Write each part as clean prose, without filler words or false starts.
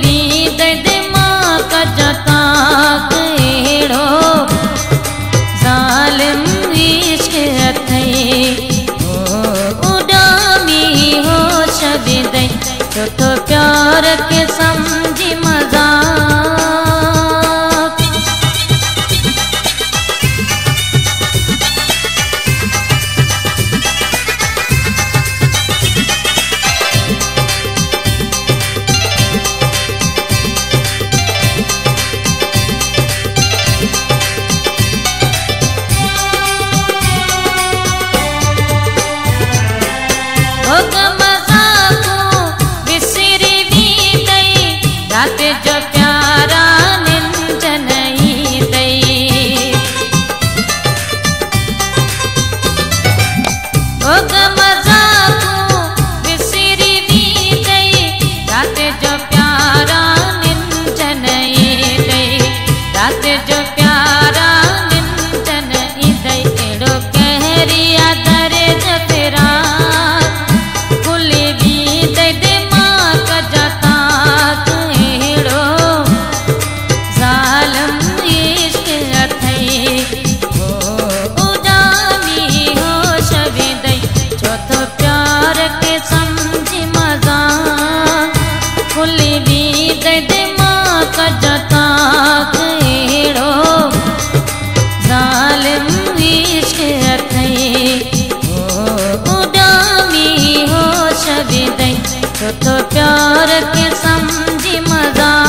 भी दर्द माँ का जता केड़ो जालिम इश्क अथई उडामी हो शबीदई तो प्यार के समझी मजाक जो प्यारा निंज नहीं दई मजाकू बिसरी भी दई रात जो प्यारा निंज नहीं दई रात जो प्यारा निंज नहीं दई एड़ो कहरिया दरे जफरा कुली भी दई दिमाग का जता तो प्यार के समझी मजाक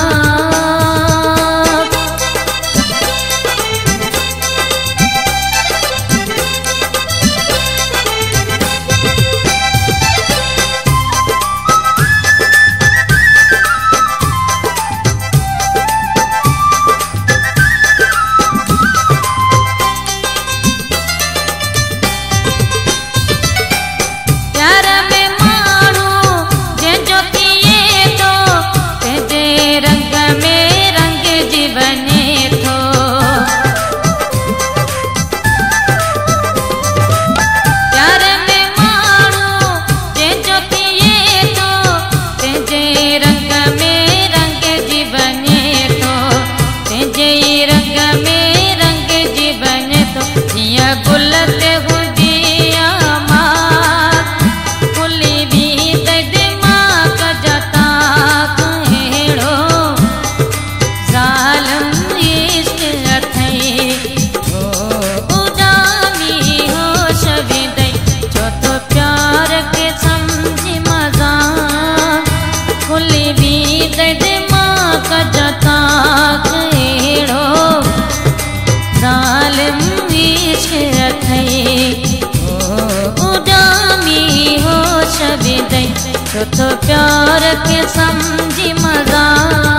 तो प्यार के समझी मजाक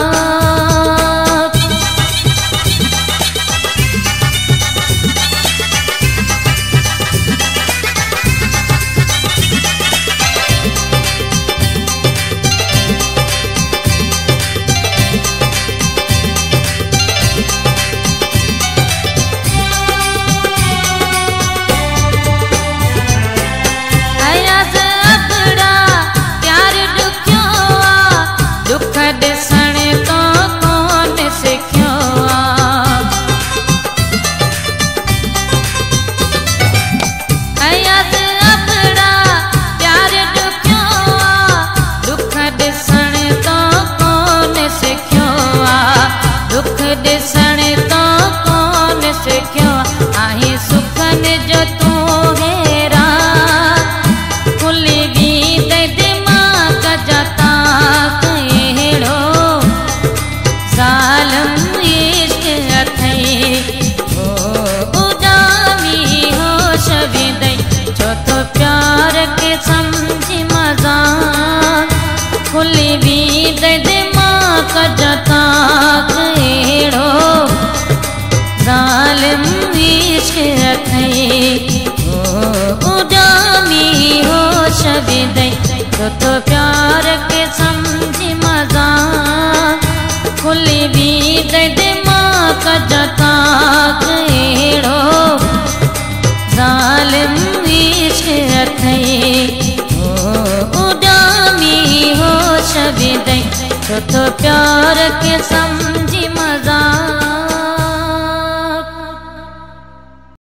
तो प्यार के समझी मजाक खुली भी दर्द माँ का जता केड़ो जालिम इश्क अथई उडामी हो शबीदई छो तो प्यार के समझी मजाक